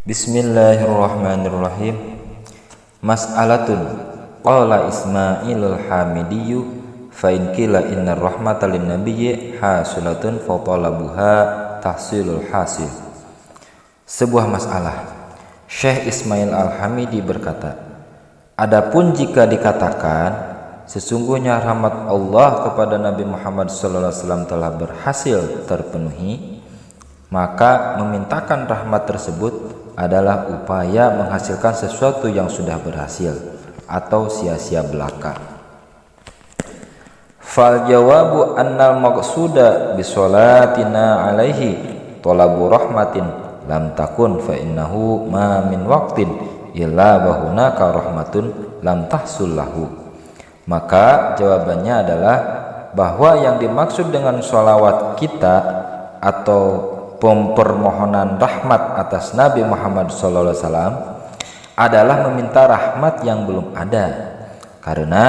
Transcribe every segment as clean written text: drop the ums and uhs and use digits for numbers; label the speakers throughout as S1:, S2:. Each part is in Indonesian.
S1: Bismillahirrahmanirrahim. Mas'alatun qala Ismailul Hamidiyyu fa in qila innar rahmata lin nabiyyi hasilatun fa talabuha tahsilul hasil. Sebuah masalah. Syekh Ismail Al-Hamidi berkata, adapun jika dikatakan sesungguhnya rahmat Allah kepada Nabi Muhammad SAW telah berhasil terpenuhi, maka memintakan rahmat tersebut adalah upaya menghasilkan sesuatu yang sudah berhasil atau sia-sia belaka. Fal jawabu annal maqsuda bi sholatina alaihi talabu rahmatin lam takun fa innahu ma min waqtin illa wa hunaka rahmatun lam tahsul lahu. Maka jawabannya adalah bahwa yang dimaksud dengan sholawat kita atau permohonan rahmat atas Nabi Muhammad SAW adalah meminta rahmat yang belum ada, karena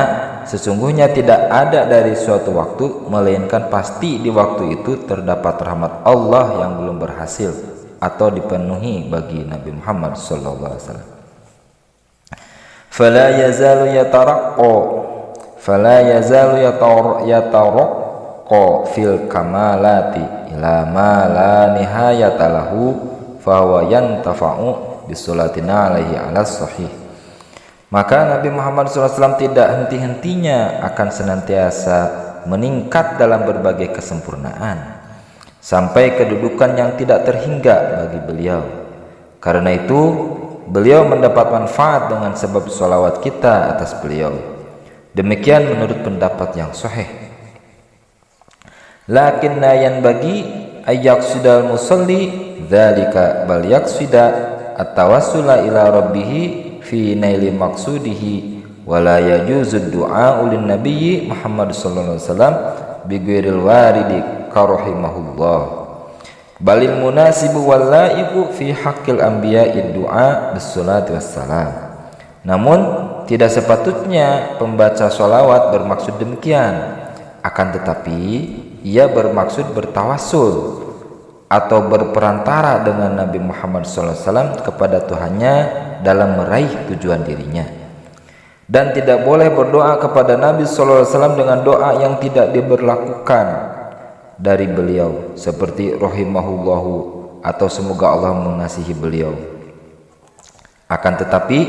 S1: sesungguhnya tidak ada dari suatu waktu melainkan pasti di waktu itu terdapat rahmat Allah yang belum berhasil atau dipenuhi bagi Nabi Muhammad SAW. Fala yazalu yataraqqa fil kamalati ila ma la nihayata lahu fa huwa yantafa'u bisolatina alaihi ala sahih. Maka Nabi Muhammad SAW tidak henti-hentinya akan senantiasa meningkat dalam berbagai kesempurnaan sampai kedudukan yang tidak terhingga bagi beliau. Karena itu beliau mendapat manfaat dengan sebab sholawat kita atas beliau. Demikian menurut pendapat yang sahih. Lakinna yanbaghi ayyaqsidal musalli dzalika bal yaqsida at-tawassula ila rabbih fi naili maqsudihi wa la yajuzu du'a lin nabiyyi Muhammad sallallahu alaihi wasallam bi ghairil waridi karahimahullah balil munasibu wal laiqu fi haqqil anbiya'i du'a bis salati wassalam. Namun tidak sepatutnya pembaca sholawat bermaksud demikian, akan tetapi ia bermaksud bertawassul atau berperantara dengan Nabi Muhammad SAW kepada Tuhannya dalam meraih tujuan dirinya. Dan tidak boleh berdoa kepada Nabi SAW dengan doa yang tidak diberlakukan dari beliau, seperti rahimahullahu atau semoga Allah mengasihi beliau. Akan tetapi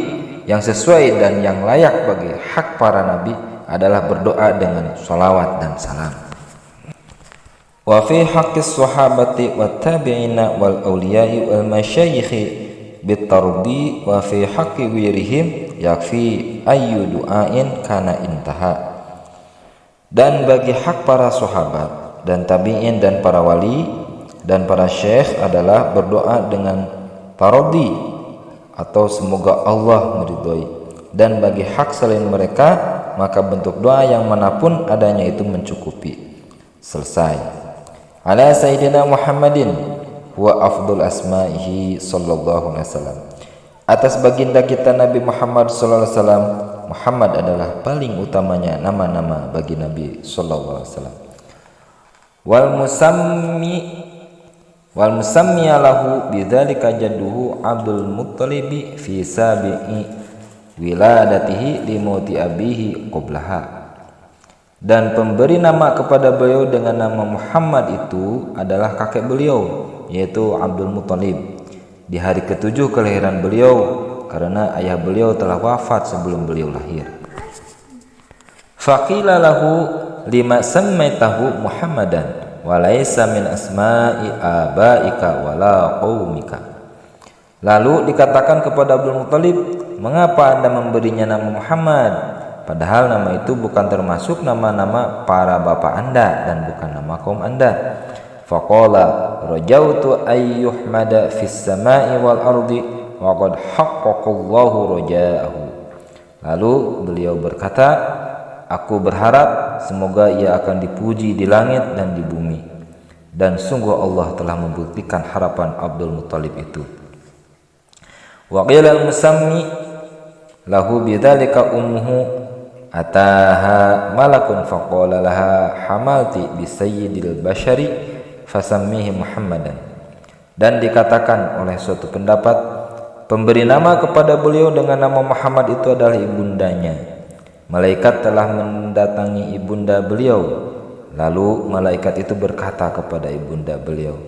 S1: yang sesuai dan yang layak bagi hak para nabi adalah berdoa dengan sholawat dan salam. Wa fi haqqis sahabati wat tabi'ina wal awliya'i wal masyayikhi bitardi wa fi haqqi wirihim yakfi ayyu du'ain kana intaha. Dan bagi hak para sahabat dan tabi'in dan para wali dan para syekh adalah berdoa dengan tardi atau semoga Allah meridhoi, dan bagi hak selain mereka maka bentuk doa yang manapun adanya itu mencukupi. Selesai. Ala Sayyidina Muhammadin huwa afdul asma'ihi sallallahu alaihi wasallam. Atas baginda kita Nabi Muhammad sallallahu alaihi wasallam, Muhammad adalah paling utamanya nama-nama bagi Nabi sallallahu alaihi wasallam. Wal musammi lahu bidzalika jadduhu Abdul Muttalib fi sabi'i wiladatihi limauti abihi qablaha. Dan pemberi nama kepada beliau dengan nama Muhammad itu adalah kakek beliau, yaitu Abdul Muttalib, di hari ke-7 kelahiran beliau, karena ayah beliau telah wafat sebelum beliau lahir. Faqila lahu lima sammaitahu Muhammadan wa laysa min asma'i abaika wala qaumika. Lalu dikatakan kepada Abdul Muttalib, mengapa Anda memberinya nama Muhammad, padahal nama itu bukan termasuk nama-nama para bapak Anda dan bukan nama kaum Anda. Faqala rajautu ayyuhmada fis sama'i wal ardi wa qad haqqaqallahu raja'ahu. Lalu beliau berkata, aku berharap semoga ia akan dipuji di langit dan di bumi, dan sungguh Allah telah membuktikan harapan Abdul Muttalib itu. Wa qila al-musammi lahu bidzalika ummuhu ataha malakun faqala laha hamalti bi sayyidil bashari fasammihi Muhammadan. Dan dikatakan oleh suatu pendapat Pemberi nama kepada beliau dengan nama Muhammad itu adalah ibundanya. Malaikat telah mendatangi ibunda beliau. Lalu malaikat itu berkata kepada ibunda beliau,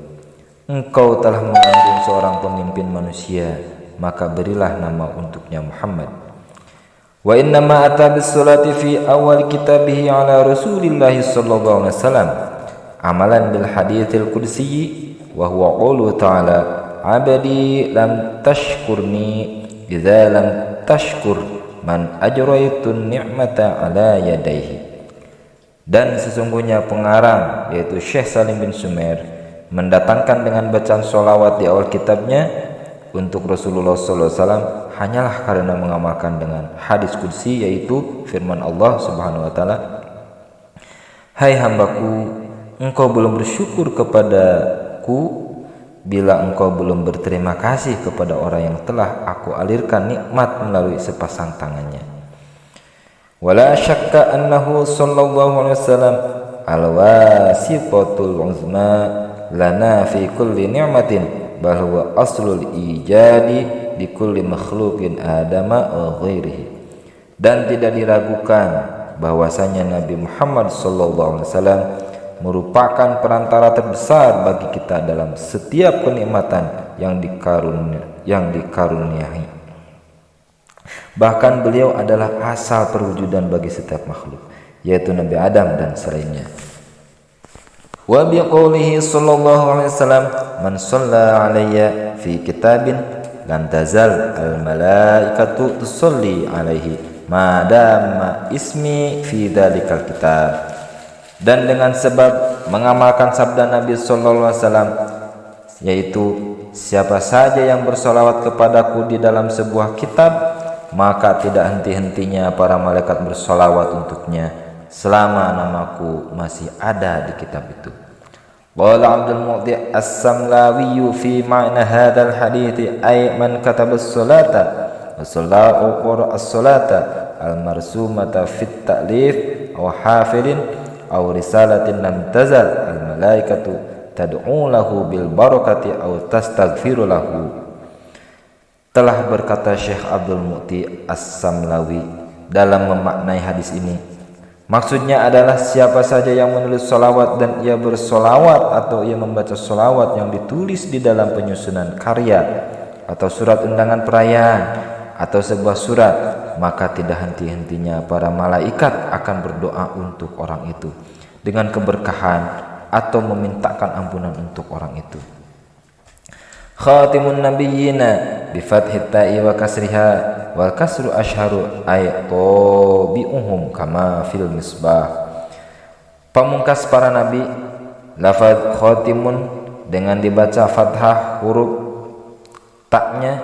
S1: "Engkau telah mengandung seorang pemimpin manusia, maka berilah nama untuknya Muhammad." Wa inna ma ata bis salati fi awal kitabih ala Rasulillah sallallahu alaihi wasallam amalan bil haditsil qudsi wa huwa qaulu ta'ala, "Abadi lam tashkurni idza lam tashkur man ajraitun ni'mata ala yadayhi." Dan sesungguhnya pengarang yaitu Syekh Salim bin Sumer mendatangkan dengan bacaan sholawat di awal kitabnya untuk Rasulullah SAW hanyalah karena mengamalkan dengan hadis qudsi, yaitu firman Allah Subhanahu wa taala, "Hai hambaku, engkau belum bersyukur kepadaku bila engkau belum berterima kasih kepada orang yang telah aku alirkan nikmat melalui sepasang tangannya." Wala syakka annahu sallallahu alaihi wasallam al-wasiqatul uzma lana fi kulli ni'matin bal huwa aslul ijadi di kulli makhluqin adama wa ghairihi. Dan tidak diragukan bahwasanya Nabi Muhammad sallallahu alaihi wasallam merupakan perantara terbesar bagi kita dalam setiap kenikmatan yang dikaruniai. Bahkan beliau adalah asal perwujudan bagi setiap makhluk, yaitu Nabi Adam dan selainnya. Wa biqaulihi sallallahu alaihi wasallam, "Man shalla alayya fi kitabin lam tazal al malaikatu tusalli alaihi ma dama ismi fi dzalikal kitab." Dan dengan sebab mengamalkan sabda Nabi sallallahu alaihi wasallam, yaitu siapa saja yang bersolawat kepadaku di dalam sebuah kitab, maka tidak henti-hentinya para malaikat bersolawat untuknya selama namaku masih ada di kitab itu. Qala Abdul Mu'ti As-Samlawi fi ma'na hadzal hadits ay man kataba as-salata wa sallallahu qara as-salata al-marsumata fit ta'lif aw hafilin aw risalatin lam tazal al-malaikatu tad'u lahu bil barakati aw tastaghfiru lahu. Telah berkata Syekh Abdul Mu'ti As-Samlawi dalam memaknai hadis ini, maksudnya adalah siapa saja yang menulis solawat dan ia bersolawat atau ia membaca solawat yang ditulis di dalam penyusunan karya atau surat undangan perayaan atau sebuah surat, maka tidak henti-hentinya para malaikat akan berdoa untuk orang itu dengan keberkahan atau memintakan ampunan untuk orang itu. Khatimun nabiyyina bi fathit ta'i wa kasriha wal kasru ashharu ay tabi'uhum kama fil misbah. Pamungkas para nabi, lafaz khatimun dengan dibaca fathah huruf taknya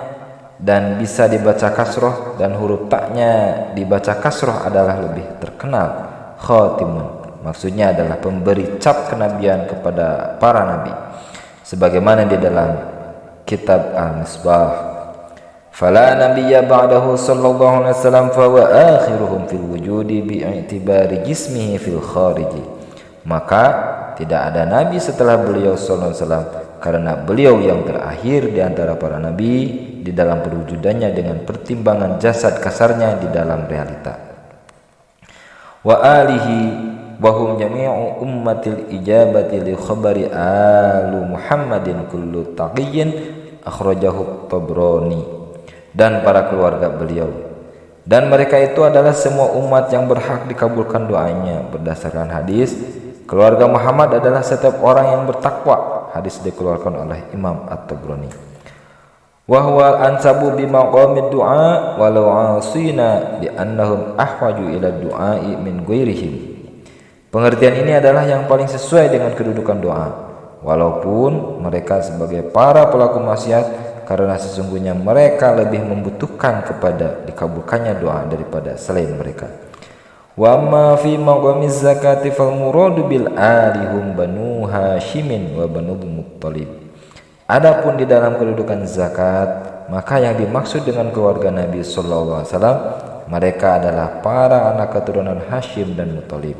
S1: dan bisa dibaca kasroh, dan huruf taknya dibaca kasroh adalah lebih terkenal. Khatimun maksudnya adalah pemberi cap kenabian kepada para nabi, sebagaimana di dalam kitab Al-Misbah, "Fala nabiyya ba'dahu sallallahu alaihi wasallam fa huwa akhiruhum fil wujudi bi'tibari jismihi fil khariji." Maka tidak ada nabi setelah beliau sallallahu alaihi wasallam karena beliau yang terakhir di antara para nabi di dalam perwujudannya dengan pertimbangan jasad kasarnya di dalam realita. Wa alihi wa hum jami'u ummatil ijabati li khabari alu Muhammadin kullu taqiyyin akhrajahu Tabrani, dan para keluarga beliau, dan mereka itu adalah semua umat yang berhak dikabulkan doanya berdasarkan hadis, keluarga Muhammad adalah setiap orang yang bertakwa. Hadis dikeluarkan oleh Imam At-Tabrani. Wa huwa ansabu bi maqamid du'a walau asina bi annahum ahwaju ila du'a'i min ghairihim. Pengertian ini adalah yang paling sesuai dengan kedudukan doa, walaupun mereka sebagai para pelaku maksiat, karena sesungguhnya mereka lebih membutuhkan kepada dikabulkannya doa daripada selain mereka. Wa ma fi maqamiz zakati fal muradu bil alihum banu Hashimin wa banu Muttalib. Adapun di dalam kedudukan zakat, maka yang dimaksud dengan keluarga Nabi sallallahu alaihi wasallam mereka adalah para anak keturunan Hashim dan Muttalib.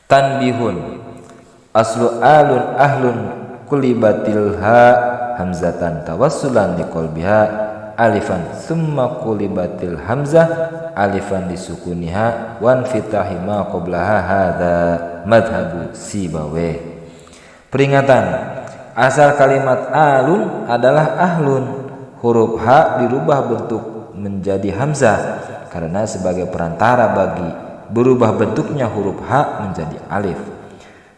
S1: Tanbihun aslu alun ahlun kulibatil hamzatan tawassulan liqalbiha alifan summa qulibatil hamzah alifan disukuniha wan fitahi ma qablaha hadza madhhabu Sibawayh. Peringatan, asal kalimat alun adalah ahlun. Huruf ha dirubah bentuk menjadi hamzah karena sebagai perantara bagi berubah bentuknya huruf ha menjadi alif.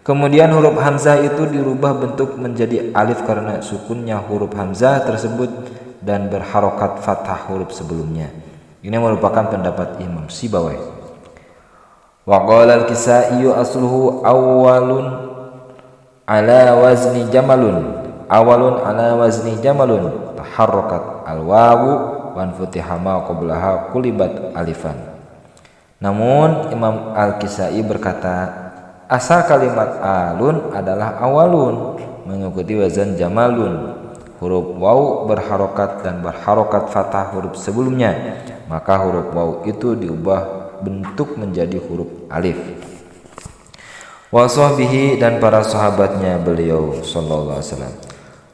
S1: Kemudian huruf hamzah itu dirubah bentuk menjadi alif karena sukunnya huruf hamzah tersebut dan berharokat fathah huruf sebelumnya. Ini merupakan pendapat Imam Sibawayh. Wa qala al-Kisai asluhu awwalun ala wazni jamalun. Awalun ala wazni jamalun taharrakat al-wawu wan futiha ma qablaha qulibat alifan. Namun Imam Al-Kisai berkata, asal kalimat alun adalah awalun mengikuti wazan jamalun. Huruf waw berharokat dan berharokat fathah huruf sebelumnya, maka huruf waw itu diubah bentuk menjadi huruf alif. Wa sahbihi dan para sahabatnya beliau sallallahu alaihi wasallam.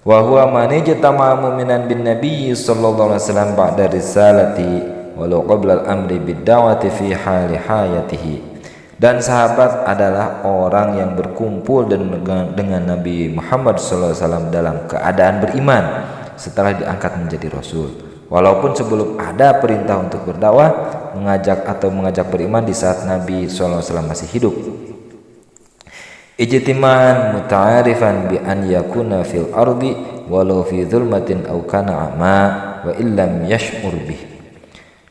S1: Wa huwa man ijtama'a mu'minan bin nabiy sallallahu alaihi wasallam ba'da risalati walau qabla al-amri bid-da'wati fi hali hayatihi. Dan sahabat adalah orang yang berkumpul dengan Nabi Muhammad SAW dalam keadaan beriman setelah diangkat menjadi Rasul, walaupun sebelum ada perintah untuk berdakwah, mengajak beriman di saat Nabi SAW masih hidup. Ijtiman muta'arifan bi an yakuna fil ardi walau fi zulmatin aw kana ama wa illam yash'ur bih.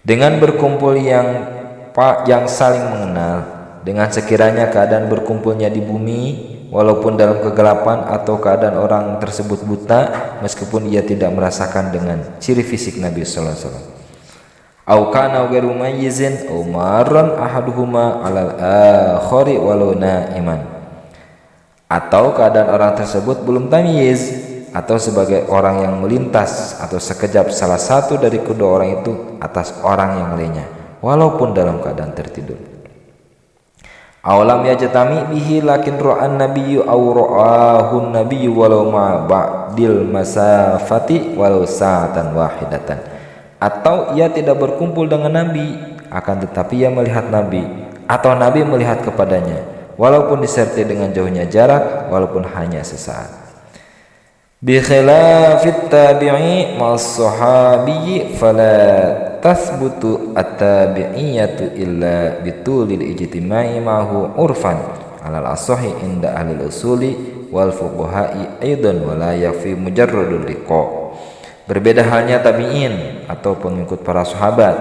S1: Dengan berkumpul yang saling mengenal, dengan sekiranya keadaan berkumpulnya di bumi walaupun dalam kegelapan atau keadaan orang tersebut buta meskipun ia tidak merasakan dengan ciri fisik Nabi sallallahu alaihi wasallam. Au kana ghairu mayyizin aw marran ahaduhuma 'alal akhari walau na'iman. Atau keadaan orang tersebut belum tamyiz atau sebagai orang yang melintas atau sekejap salah satu dari kedua orang itu atas orang yang lainnya walaupun dalam keadaan tertidur. Awalam yajtami bihi lakin ra'an nabiyyu aw ra'ahun nabiyyu walau ma ba'dil masafati walau sa'atan wahidatan. Atau ia tidak berkumpul dengan Nabi akan tetapi ia melihat Nabi atau Nabi melihat kepadanya walaupun disertai dengan jauhnya jarak walaupun hanya sesaat. Bi khilafit tabi'i mas sahabi fala tasbutu at-tabi'iyatu illa bitulil ijtima'i ma'hu urfan 'alal asahi inda ahli usuli wal fuqaha'i aidan wa la yakfi mujarradul liqa. Berbeda halnya tabi'in atau pengikut para sahabat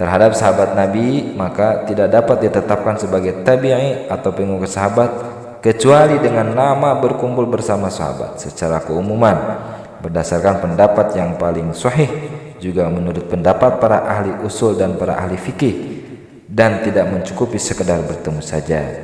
S1: terhadap sahabat Nabi, maka tidak dapat ditetapkan sebagai tabi'i atau pengikut sahabat kecuali dengan nama berkumpul bersama sahabat secara keumuman berdasarkan pendapat yang paling sahih, juga menurut pendapat para ahli usul dan para ahli fikih, dan tidak mencukupi sekedar bertemu saja.